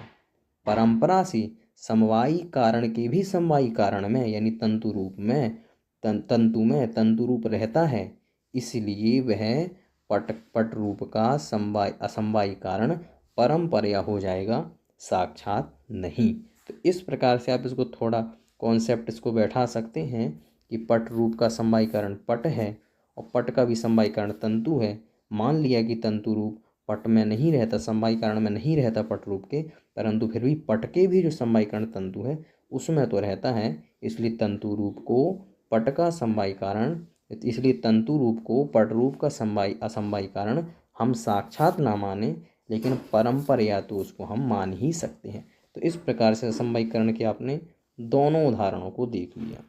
परंपरा से समवायी कारण के भी समवायी कारण में, यानी तंतु रूप में, तंतु में तंतु रूप रहता है, इसलिए वह पट रूप का समवाय असमवायी कारण परंपरा हो जाएगा, साक्षात नहीं। तो इस प्रकार से आप इसको थोड़ा कॉन्सेप्ट इसको बैठा सकते हैं कि पट रूप का समवायी कारण पट है और पट का भी समवायी कारण तंतु है। मान लिया कि तंतु रूप पट में नहीं रहता, समवायी कारण में नहीं रहता पट रूप के, परंतु फिर भी पट के भी जो समवायी कारण तंतु है उसमें तो रहता है, इसलिए तंतु रूप को पट का समवायी कारण, इसलिए तंतु रूप को पट रूप का समवायी असमवायी कारण हम साक्षात ना माने, लेकिन परंपरा तो उसको हम मान ही सकते हैं। तो इस प्रकार से असमवायीकरण के आपने दोनों उदाहरणों को देख लिया।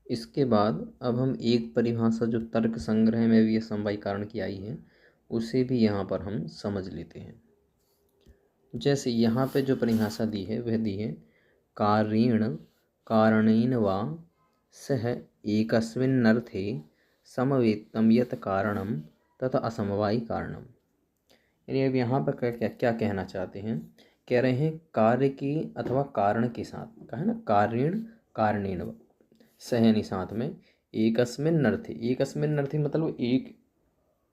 इसके बाद अब हम एक परिभाषा जो तर्क संग्रह में भी असमवायी कारण की आई है उसे भी यहाँ पर हम समझ लेते हैं। जैसे यहाँ पे जो परिभाषा दी है वह दी है, कार्येण कारणेन वा सह एकस्मिन्नर्थे समवेतम यत् कारणम तथा असमवायी कारणम। यानी अब यहाँ पर क्या क्या कहना चाहते हैं, कह रहे हैं कार्य के अथवा कारण के साथ, कहा है ना, कार्येण कारणेन वा, सह यानी साथ में, एकस्मिन्नर्थे, एकस्मिन्नर्थे मतलब एक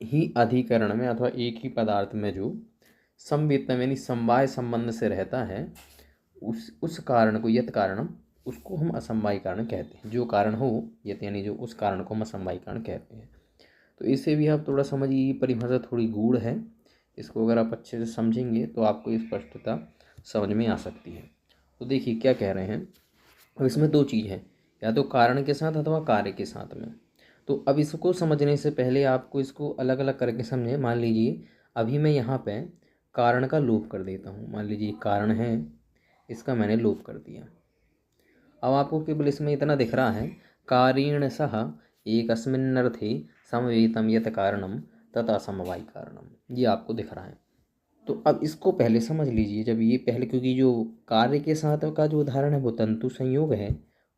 ही अधिकरण में अथवा एक ही पदार्थ में जो समवेतम यानी समवाय संबंध से रहता है, उस कारण को, यत कारणम, उसको हम असमवायी कारण कहते हैं। जो कारण हो, यत यानी जो, उस कारण को हम असमवायी कारण कहते हैं। तो इसे भी आप थोड़ा समझिए, ये परिभाषा थोड़ी गूढ़ है, इसको अगर आप अच्छे से समझेंगे तो आपको स्पष्टता समझ में आ सकती है। तो देखिए क्या कह रहे हैं, अब इसमें दो चीज़ है, या तो कारण के साथ अथवा कार्य के साथ में। तो अब इसको समझने से पहले आपको इसको अलग अलग करके समझें। मान लीजिए अभी मैं यहाँ पे कारण का लोप कर देता हूँ, मान लीजिए कारण है, इसका मैंने लोप कर दिया। अब आपको केवल इसमें इतना दिख रहा है, कारेण सह एकस्मिन्नर्थे समवेतम यत कारणम तथा समवायी कारणम, ये आपको दिख रहा है। तो अब इसको पहले समझ लीजिए, जब ये पहले, क्योंकि जो कार्य के साथ का जो उदाहरण है वो तंतु संयोग है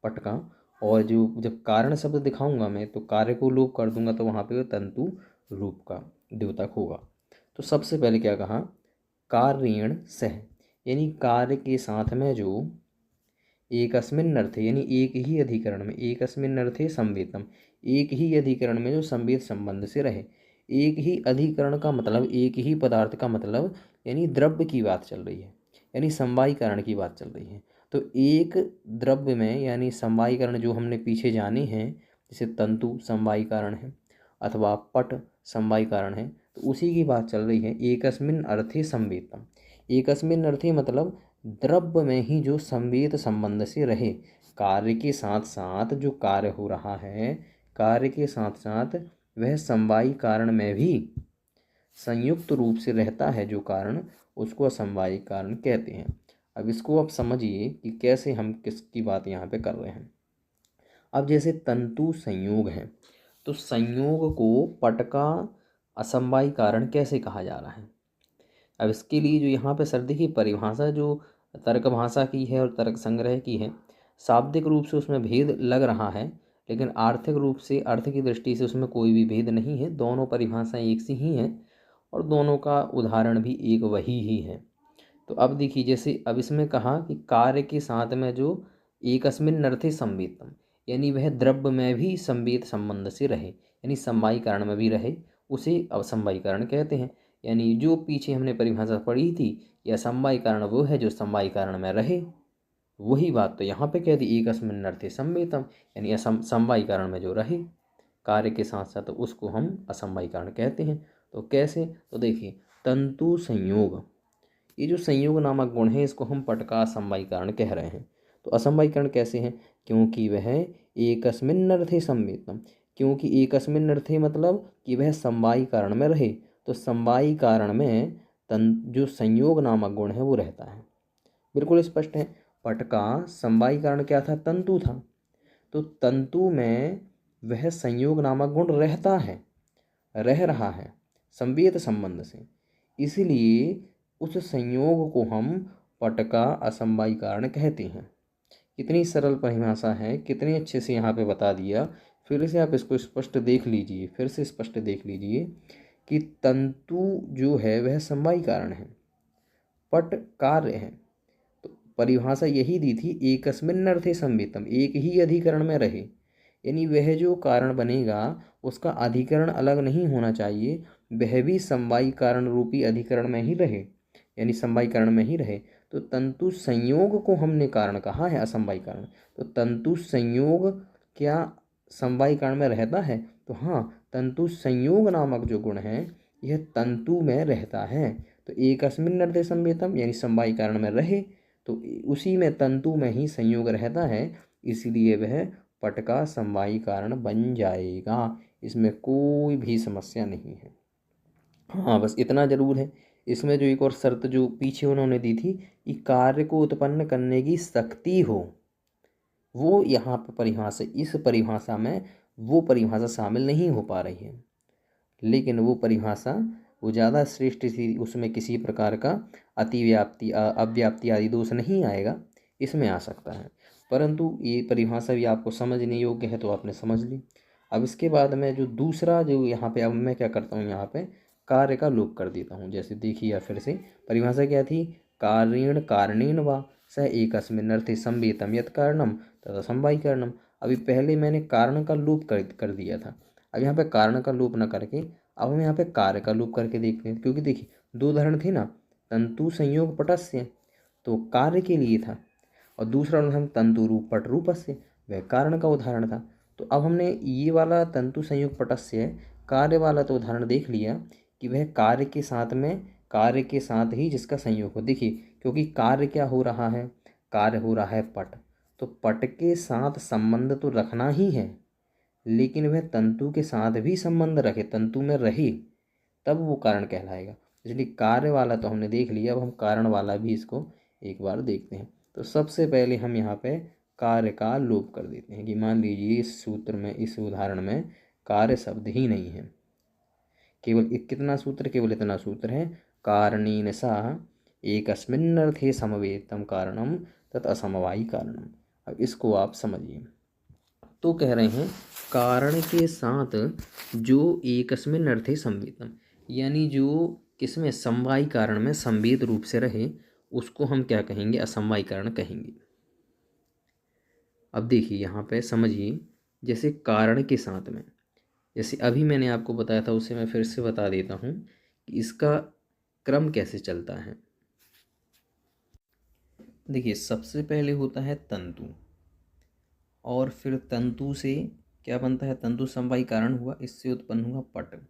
पट का, और जो जब कारण शब्द दिखाऊंगा मैं तो कार्य को लोप कर दूंगा, तो वहाँ पे तंतु रूप का द्योतक होगा। तो सबसे पहले क्या कहा, कार्येण सह, यानी कार्य के साथ में जो एकस्मिन् अर्थे यानी एक ही अधिकरण में, एकस्मिन् अर्थे संवेतम, एक ही अधिकरण में जो संवेद संबंध से रहे। एक ही अधिकरण का मतलब एक ही पदार्थ का मतलब, यानी द्रव्य की बात चल रही है, यानी समवायीकरण की बात चल रही है। तो एक द्रव्य में, यानी समवायीकरण जो हमने पीछे जाने हैं, जैसे तंतु समवायीकरण है अथवा पट समवायीकरण है, तो उसी की बात चल रही है। एकस्मिन् अर्थे संवेतम, एकस्मिन् अर्थे मतलब द्रव्य में ही जो संवेद संबंध से रहे, कार्य के साथ साथ जो कार्य हो रहा है, कार्य के साथ साथ वह समवायी कारण में भी संयुक्त रूप से रहता है जो कारण, उसको असमवायी कारण कहते हैं। अब इसको आप समझिए कि कैसे हम किसकी बात यहाँ पे कर रहे हैं। अब जैसे तंतु संयोग है, तो संयोग को पट का असमवायी कारण कैसे कहा जा रहा है। अब इसके लिए जो यहाँ पे सर देखिए परिभाषा जो तर्क भाषा की है और तर्क संग्रह की है, शाब्दिक रूप से उसमें भेद लग रहा है, लेकिन आर्थिक रूप से अर्थ की दृष्टि से उसमें कोई भी भेद नहीं है। दोनों परिभाषाएं एक सी ही हैं और दोनों का उदाहरण भी एक वही ही है। तो अब देखिए जैसे अब इसमें कहा कि कार्य के साथ में जो एकस्मिन् अर्थे संवेदम, यानी वह द्रव्य में भी संवेद संबंध से रहे, यानी समवायी कारण में भी रहे, उसे असमवायी कारण कहते हैं। यानी जो पीछे हमने परिभाषा पढ़ी थी, यह समवायी कारण वो है जो समवायी कारण में रहे। वही बात तो यहाँ पे कह दी, एकस्मिन् अर्थे संवेदम, यानी समवायी कारण में जो रहे कार्य के साथ साथ, तो उसको हम असमवायी कारण कहते हैं। तो कैसे, तो देखिए तंतु संयोग, ये जो संयोग नामक गुण है इसको हम पट का असमवायी कारण कह रहे हैं। तो असमवायी कारण कैसे हैं, क्योंकि वह एकस्मिन् अर्थे संवेदम, क्योंकि एकस्मिन् अर्थे मतलब कि वह समवायी कारण में रहे। तो समवायी कारण में जो संयोग नामक गुण है वो रहता है। बिल्कुल स्पष्ट है। पट का समवायी कारण क्या था, तंतु था। तो तंतु में वह संयोग नामक गुण रहता है, रह रहा है संवेद संबंध से, इसलिए उस संयोग को हम पट का असमवायी कारण कहते हैं। कितनी सरल परिभाषा है, कितने अच्छे से यहाँ पे बता दिया। फिर से आप इसको स्पष्ट देख लीजिए, फिर से स्पष्ट देख लीजिए कि तंतु जो है वह समवायी कारण है, पट कार्य है। तो परिभाषा यही दी थी, एकस्मिन् अर्थे संवेदम, एक ही अधिकरण में रहे, यानी वह जो कारण बनेगा उसका अधिकरण अलग नहीं होना चाहिए, वह भी समवायी कारण रूपी अधिकरण में ही रहे, यानी समवायी कारण में ही रहे। तो तंतु संयोग को हमने कारण कहा है असमवायी कारण। तो तंतु संयोग क्या समवायी कारण में रहता है, तो हाँ, तंतु संयोग नामक जो गुण है यह तंतु में रहता है। तो एकस्मिन् अर्थे संवेदम यानी समवायी कारण में रहे, तो उसी में तंतु में ही संयोग रहता है, इसलिए वह पट का समवायी कारण बन जाएगा। इसमें कोई भी समस्या नहीं है। हाँ, बस इतना ज़रूर है, इसमें जो एक और शर्त जो पीछे उन्होंने दी थी कि कार्य को उत्पन्न करने की शक्ति हो, वो यहाँ पर परिभाषा, इस परिभाषा में वो परिभाषा शामिल नहीं हो पा रही है। लेकिन वो परिभाषा वो ज़्यादा श्रेष्ठ थी, उसमें किसी प्रकार का अतिव्याप्ति अव्याप्ति आदि दोष नहीं आएगा, इसमें आ सकता है। परंतु ये परिभाषा भी आपको समझने योग्य है, तो आपने समझ ली। अब इसके बाद में जो दूसरा जो यहाँ पे, अब मैं क्या करता हूँ, यहाँ पे कार्य का लोप कर देता हूँ। जैसे देखिए फिर से परिभाषा क्या थी, कार्येण कारणेन वा स एकस्मिन् अर्थे संवेदम यत् कारणम तथा समवायी कारणम। अभी पहले मैंने कारण का लोप कर दिया था, अब यहाँ पे कारण का लोप न करके अब हम यहाँ पे कार्य का लोप करके देखते हैं। क्योंकि देखिए दो उदाहरण थे ना, तंतु संयोग पटस्य तो कार्य के लिए था, और दूसरा उदाहरण तंतु रूप पट रूपस्य, वह कारण का उदाहरण था। तो अब हमने ये वाला तंतु संयोग पटस्य कार्य वाला तो उदाहरण देख लिया कि वह कार्य के साथ में, कार्य के साथ ही जिसका संयोग हो। देखिए क्योंकि कार्य क्या हो रहा है, कार्य हो रहा है पट, तो पट के साथ संबंध तो रखना ही है, लेकिन वह तंतु के साथ भी संबंध रखे, तंतु में रहे, तब वो कारण कहलाएगा। इसलिए कार्य वाला तो हमने देख लिया, अब हम कारण वाला भी इसको एक बार देखते हैं। तो सबसे पहले हम यहाँ पे कार्य का लोप कर देते हैं कि मान लीजिए इस सूत्र में, इस उदाहरण में कार्य शब्द ही नहीं है, केवल कितना सूत्र, केवल इतना सूत्र है, कारणेन सा एकस्मिन् अर्थे समवेतम कारणम तत् असमवायी कारणम। अब इसको आप समझिए। तो कह रहे हैं कारण के साथ जो एकस्मिन् अर्थे संवेदम, यानी जो किसमें, समवायी कारण में संवेद रूप से रहे, उसको हम क्या कहेंगे, असमवायी कारण कहेंगे। अब देखिए यहाँ पे समझिए, जैसे कारण के साथ में, जैसे अभी मैंने आपको बताया था उसे मैं फिर से बता देता हूँ कि इसका क्रम कैसे चलता है। देखिए सबसे पहले होता है तंतु, और फिर तंतु से क्या बनता है, तंतु समवायी कारण हुआ, इससे उत्पन्न हुआ पट,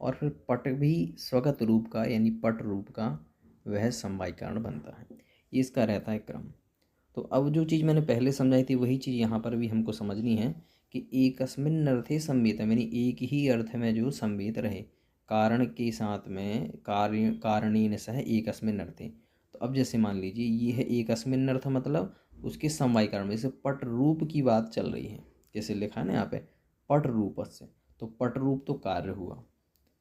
और फिर पट भी स्वगत रूप का यानी पट रूप का वह समवायी कारण बनता है। ये इसका रहता है क्रम। तो अब जो चीज़ मैंने पहले समझाई थी वही चीज़ यहाँ पर भी हमको समझनी है कि एकस्मिन् अर्थे संवेदम, यानी एक ही अर्थ में जो संवेद रहे। कारण के साथ में कारणेन सह एकस्मिन् अर्थे। तो अब जैसे मान लीजिए ये है एकस्मिन् अर्थ, मतलब उसके समवाय कारण में, जैसे पट रूप की बात चल रही है, जैसे लिखा है ना यहाँ पे पट रूपस्य, तो पट रूप तो कार्य हुआ,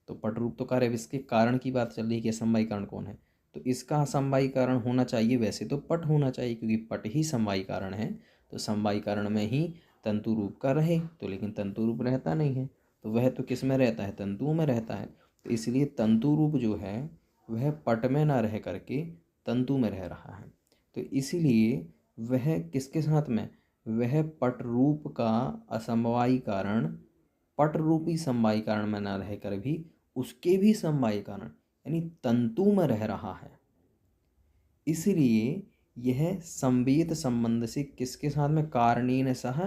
तो पट रूप तो कार्य, अब इसके कारण की बात चल रही है कि समवायी कारण कौन है, तो इसका समवायी कारण होना चाहिए, वैसे तो पट होना चाहिए क्योंकि पट ही समवायी कारण है, तो समवायी कारण में ही तंतु रूप का रहे, तो लेकिन तंतु रूप रहता नहीं है, तो वह तो किस में रहता है, तंतुओं में रहता है, तो इसलिए तंतु रूप जो है वह पट में ना रह करके तंतु में रह रहा है, तो इसीलिए वह किसके साथ में, वह पट रूप का असमवायी कारण पट रूपी समवायी कारण में न रहकर भी उसके भी समवायी कारण यानी तंतु में रह रहा है, इसलिए यह संवेद संबंध से किसके साथ में, कारणेन सह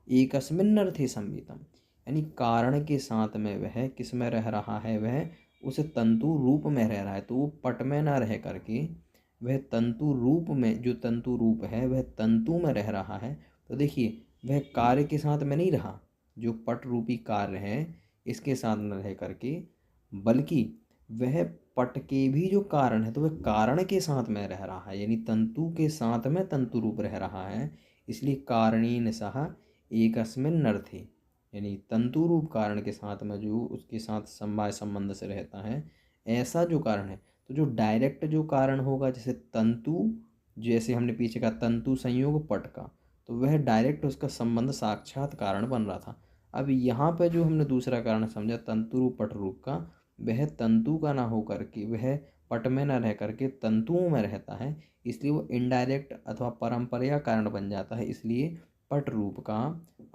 एकस्मिन् अर्थे संवेदम, यानी कारण के साथ में वह किस में रह रहा है, वह उस तंतु रूप में रह रहा है, तो वो पट में न रह करके वह तंतु रूप में, जो तंतु रूप है वह तंतु में रह रहा है, तो देखिए वह कार्य के साथ में नहीं रहा, जो पट रूपी कार्य है इसके साथ न रह करके, बल्कि वह पट के भी जो कारण है तो वह कारण के साथ में रह रहा है, यानी तंतु के साथ में तंतु रूप रह रहा है, इसलिए कारणेन सह एकस्मिन् अर्थे, यानी तंतु रूप कारण के साथ में जो उसके साथ समवाय संबंध से रहता है, ऐसा जो कारण है, तो जो डायरेक्ट जो कारण होगा, जैसे तंतु, जैसे हमने पीछे कहा तंतु संयोग पट का, तो वह डायरेक्ट उसका संबंध साक्षात कारण बन रहा था। अब यहाँ पे जो हमने दूसरा कारण समझा तंतु रूप पट रूप का, वह तंतु का ना हो करके वह पट में न रह करके तंतुओं में रहता है, इसलिए वो इनडायरेक्ट अथवा परंपरा कारण बन जाता है, इसलिए पट रूप का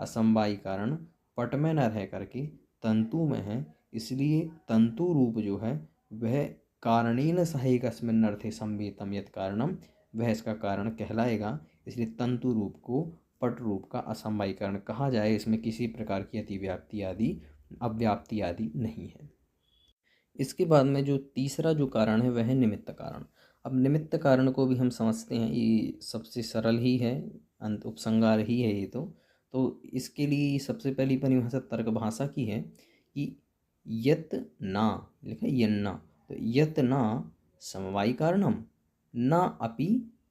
असमवायी कारण पट में न रह करके तंतु में है, इसलिए तंतु रूप जो है वह कारणेन सह एकस्मिन् अर्थे संवेतम यत् कारणम, वह इसका कारण कहलाएगा, इसलिए तंतु रूप को पट रूप का असमवायी कारण कहा जाए, इसमें किसी प्रकार की अतिव्याप्ति आदि अव्याप्ति आदि नहीं है। इसके बाद में जो तीसरा जो कारण है वह है निमित्त कारण। अब निमित्त कारण को भी हम समझते हैं, ये सबसे सरल ही है, अंत उपसंहार ही है ये तो इसके लिए सबसे पहली परिभाषा तर्क भाषा की है कि यत ना, लिखा है यन्ना, तो यत ना समवायी कारणम ना अपि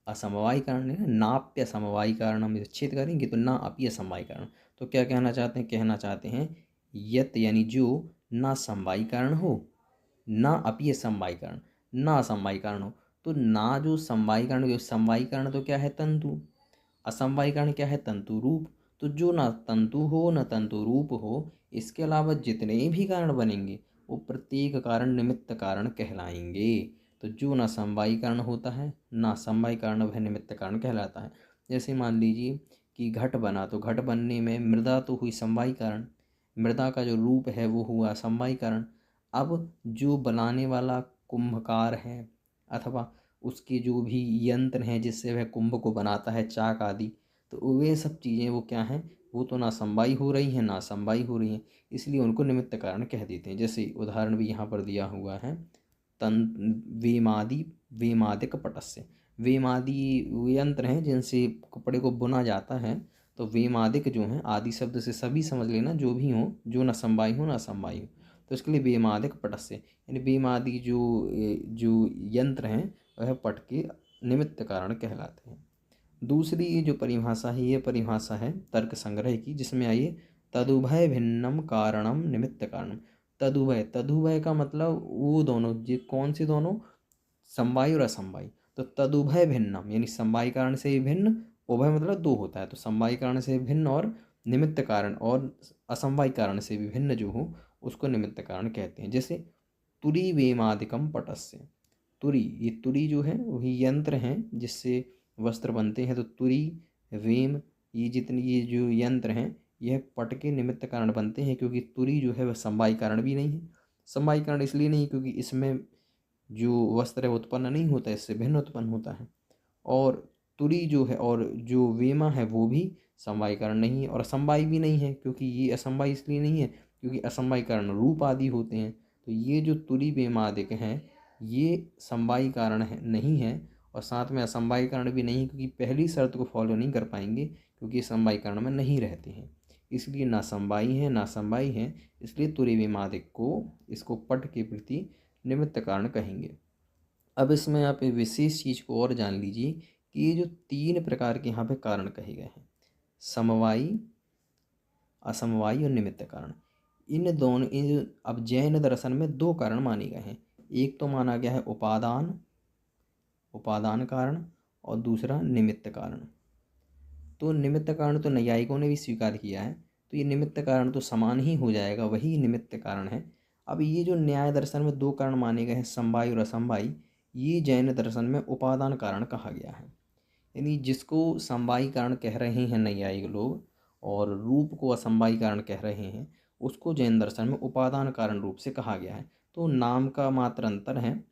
असमवायी कारण, है नाप्य समवायी कारण, हम छेद करेंगे तो ना अपि असमवायी कारण, तो क्या कहना चाहते हैं, कहना चाहते हैं यत यानी जो ना समवायी कारण हो, ना अपीय समवायी कारण, ना असमवायी कारण हो, तो ना जो समवायी कारण, जो समवायी कारण तो क्या है तंतु, असमवायी कारण क्या है तंतु रूप, तो जो ना तंतु हो न तंतु रूप हो, इसके अलावा जितने भी कारण बनेंगे वो प्रत्येक कारण निमित्त कारण कहलाएंगे, तो जो ना समवायी कारण होता है ना समवायी कारण वह निमित्त कारण कहलाता है। जैसे मान लीजिए कि घट बना, तो घट बनने में मृदा तो हुई समवायी कारण, मृदा का जो रूप है वो हुआ समवायी कारण, अब जो बनाने वाला कुंभकार है अथवा उसके जो भी यंत्र हैं जिससे वह कुंभ को बनाता है, चाक आदि, तो वे सब चीज़ें वो क्या हैं, वो तो ना समवायी हो रही हैं ना समवायी हो रही हैं, इसलिए उनको निमित्त कारण कह देते हैं। जैसे उदाहरण भी यहाँ पर दिया हुआ है, तन वेमादि वेमादिक पटस्य, वेमादि यंत्र हैं जिनसे कपड़े को बुना जाता है, तो वेमादिक जो हैं आदि शब्द से सभी समझ लेना, जो भी हो, जो ना समवायी हो ना समवायी हो, तो इसके लिए वेमादिक पटस्य, यानी वेमादि जो यंत्र हैं वह पट के निमित्त कारण कहलाते हैं। दूसरी जो परिभाषा है, ये परिभाषा है तर्क संग्रह की, जिसमें आइए तदुभय भिन्नम कारणम निमित्त कारणम। तदुभय, तदुभय का मतलब वो दोनों, जो कौन से दोनों, समवायी और असमवायी, तो तदुभय भिन्नम यानी समवायी कारण से ही भिन्न, उभय मतलब दो होता है, तो समवायी कारण से भिन्न और निमित्त कारण और असमवायी कारण से भी भिन्न जो हो उसको निमित्त कारण कहते हैं। जैसे तुरी वेमादिकम पटस्य, तुरी, ये तुरी जो है वही यंत्र हैं जिससे वस्त्र बनते हैं, तो तुरी वेम, ये जितनी ये जो यंत्र हैं यह पट के निमित्त कारण बनते हैं, क्योंकि तुरी जो है वह समवायी कारण भी नहीं है, समवायी कारण इसलिए नहीं क्योंकि इसमें जो वस्त्र है उत्पन्न नहीं होता, इससे भिन्न उत्पन्न होता है, और तुरी जो है और जो वेमा है वो भी समवायी कारण नहीं है, और असमवायी भी नहीं है, क्योंकि ये असमवायी इसलिए नहीं है क्योंकि असमवायी कारण रूप आदि होते हैं, तो ये जो तुरी वेमादिक हैं ये समवायी कारण है नहीं है, और साथ में असमवायी कारण भी नहीं, क्योंकि पहली शर्त को फॉलो नहीं कर पाएंगे क्योंकि समवायी कारण में नहीं रहते हैं, इसलिए ना समवायी है ना समवायी है, इसलिए तुरीविमादिक को इसको पट के प्रति निमित्त कारण कहेंगे। अब इसमें आप एक विशेष चीज़ को और जान लीजिए कि ये जो 3 प्रकार के यहाँ पे कारण कहे गए हैं, समवायी, असमवायी और निमित्त कारण, इन दोनों अब जैन दर्शन में 2 कारण माने गए हैं। एक तो माना गया है उपादान कारण और दूसरा निमित्त कारण। तो निमित्त कारण तो नैयायिकों ने भी स्वीकार किया है, तो ये निमित्त कारण तो समान ही हो जाएगा, वही निमित्त कारण है। अब ये जो न्याय दर्शन में 2 कारण माने गए हैं, समवायी और असमवायी, ये जैन दर्शन में उपादान कारण कहा गया है। यानी जिसको समवायी कारण कह रहे हैं नैयायिक लोग और रूप को असमवायी कारण कह रहे हैं, उसको जैन दर्शन में उपादान कारण रूप से कहा गया है। तो नाम का मात्र अंतर है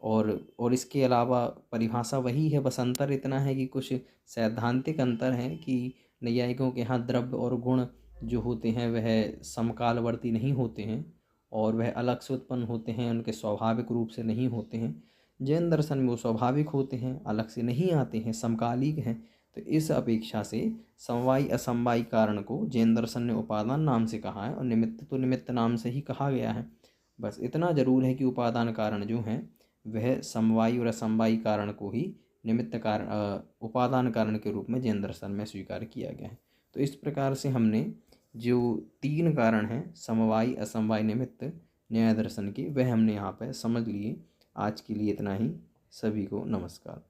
और इसके अलावा परिभाषा वही है, बस अंतर इतना है कि कुछ सैद्धांतिक अंतर है कि नैयायिकों के यहाँ द्रव्य और गुण जो होते हैं वह समकालवर्ती नहीं होते हैं और वह अलग से उत्पन्न होते हैं, उनके स्वाभाविक रूप से नहीं होते हैं। जैन दर्शन में वो स्वाभाविक होते हैं, अलग से नहीं आते हैं, समकालिक हैं। तो इस अपेक्षा से समवायी असमवायी कारण को जैन दर्शन ने उपादान नाम से कहा है और निमित्त तो निमित्त नाम से ही कहा गया है। बस इतना जरूर है कि उपादान कारण जो हैं वह समवायी और असमवायी कारण को ही निमित्त कारण उपादान कारण के रूप में जैन दर्शन में स्वीकार किया गया है। तो इस प्रकार से हमने जो 3 कारण हैं, समवायी असमवायी निमित्त, न्याय दर्शन के, वह हमने यहाँ पर समझ लिए। आज के लिए इतना ही। सभी को नमस्कार।